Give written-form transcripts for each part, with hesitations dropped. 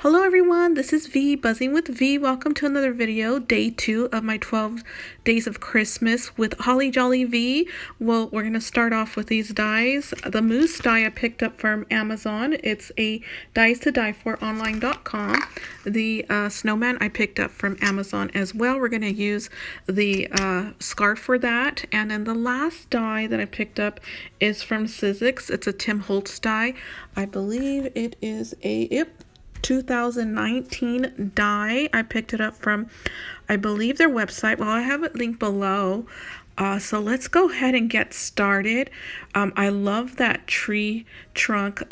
Hello everyone, this is V, Buzzing with V. Welcome to another video, day 2 of my 12 days of Christmas with Holly Jolly V. Well, we're going to start off with these dies. The mousse die I picked up from Amazon. It's a dies to die for online.com. The snowman I picked up from Amazon as well. We're going to use the scarf for that. And then the last die that I picked up is from Sizzix. It's a Tim Holtz die. I believe it is a 2019 die. I picked it up from, I believe, their website. Well, I have it linked below. So let's go ahead and get started. I love that tree trunk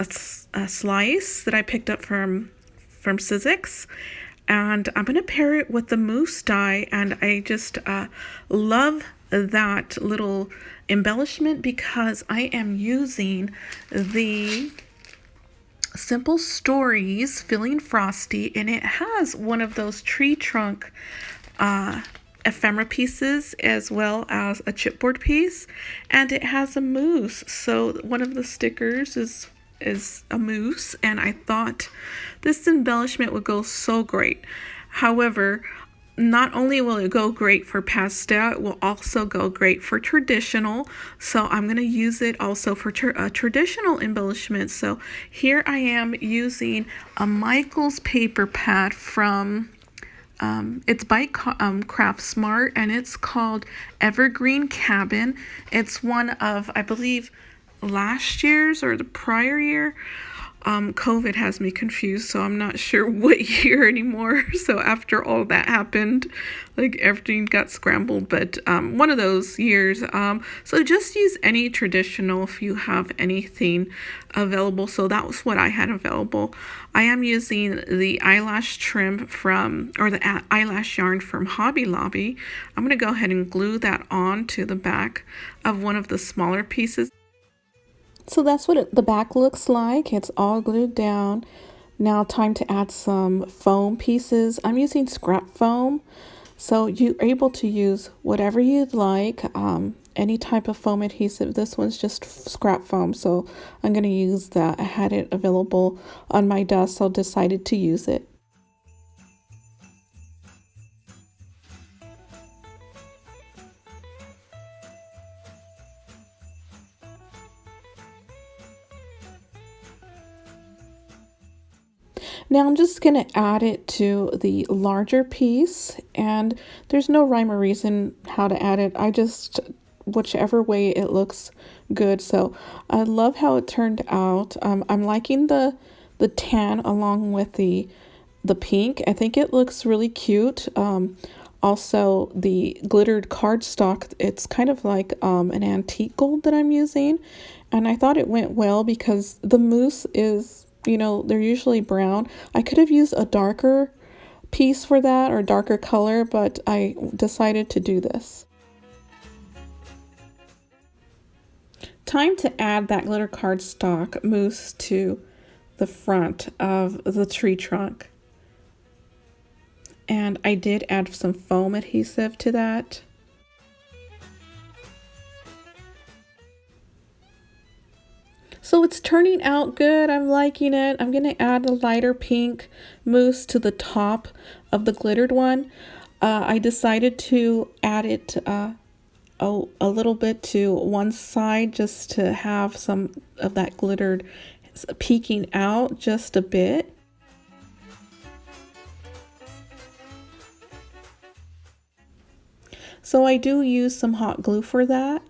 slice that I picked up from Sizzix. And I'm going to pair it with the mousse die. And I just love that little embellishment because I am using the Simple Stories Filling Frosty, and it has one of those tree trunk ephemera pieces as well as a chipboard piece, and it has a mousse. So one of the stickers is a mousse, and I thought this embellishment would go so great. However, not only will it go great for pastel, it will also go great for traditional. So I'm going to use it also for traditional embellishment. So here I am using a Michaels paper pad from, it's by Craft Smart, and it's called Evergreen Cabin. It's one of, I believe, last year's or the prior year. COVID has me confused, so I'm not sure what year anymore. So after all that happened, like everything got scrambled, but one of those years. So just use any traditional if you have anything available. So that was what I had available. I am using the eyelash trim from, or the eyelash yarn from Hobby Lobby. I'm going to go ahead and glue that on to the back of one of the smaller pieces. So that's what the back looks like. It's all glued down. Now time to add some foam pieces. I'm using scrap foam. So you're able to use whatever you'd like, any type of foam adhesive. This one's just scrap foam, so I'm going to use that. I had it available on my desk, so decided to use it. Now I'm just going to add it to the larger piece, and there's no rhyme or reason how to add it. I just, whichever way it looks good. So I love how it turned out. I'm liking the tan along with the pink. I think it looks really cute. Also the glittered cardstock, it's kind of like an antique gold that I'm using, and I thought it went well because the mousse is, you know, they're usually brown. I could have used a darker piece for that or darker color, but I decided to do this. Time to add that glitter cardstock mousse to the front of the tree trunk. And I did add some foam adhesive to that. So it's turning out good. I'm liking it. I'm going to add a lighter pink mousse to the top of the glittered one. I decided to add it a little bit to one side just to have some of that glittered peeking out just a bit. So I do use some hot glue for that.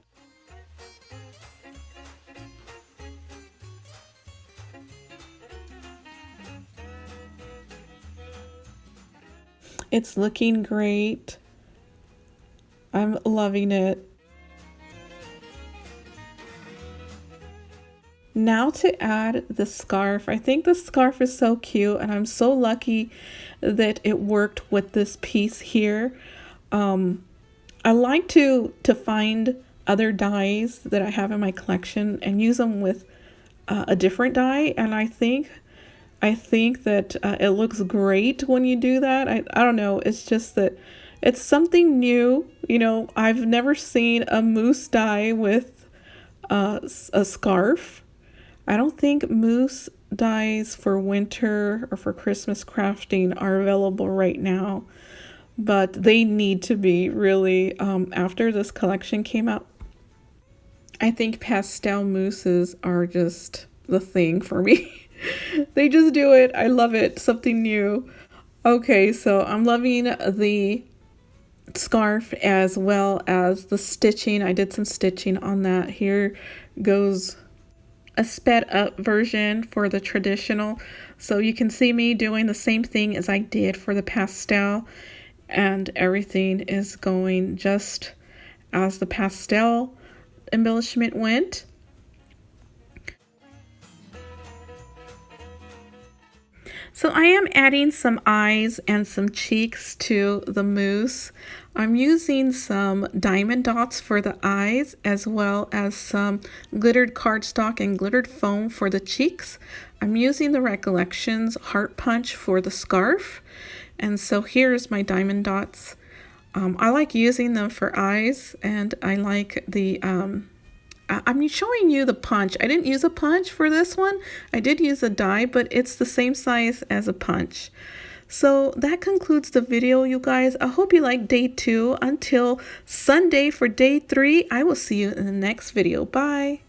It's looking great. I'm loving it. Now to add the scarf. I think the scarf is so cute, and I'm so lucky that it worked with this piece here. I like to find other dies that I have in my collection and use them with a different die, and I think that it looks great when you do that. I don't know, it's just that it's something new. You know, I've never seen a mousse die with a scarf. I don't think mousse dies for winter or for Christmas crafting are available right now, but they need to be really after this collection came out. I think pastel mousses are just the thing for me. They just do it. I love it. Something new. Okay, so I'm loving the scarf as well as the stitching. I did some stitching on that. Here goes a sped up version for the traditional. So you can see me doing the same thing as I did for the pastel, and everything is going just as the pastel embellishment went. So I am adding some eyes and some cheeks to the mousse. I'm using some diamond dots for the eyes as well as some glittered cardstock and glittered foam for the cheeks. I'm using the Recollections Heart Punch for the scarf. And so here's my diamond dots. I like using them for eyes, and I like the I'm showing you the punch. I didn't use a punch for this one. I did use a die, but it's the same size as a punch. So that concludes the video, you guys. I hope you liked day 2. Until Sunday for day 3, I will see you in the next video. Bye.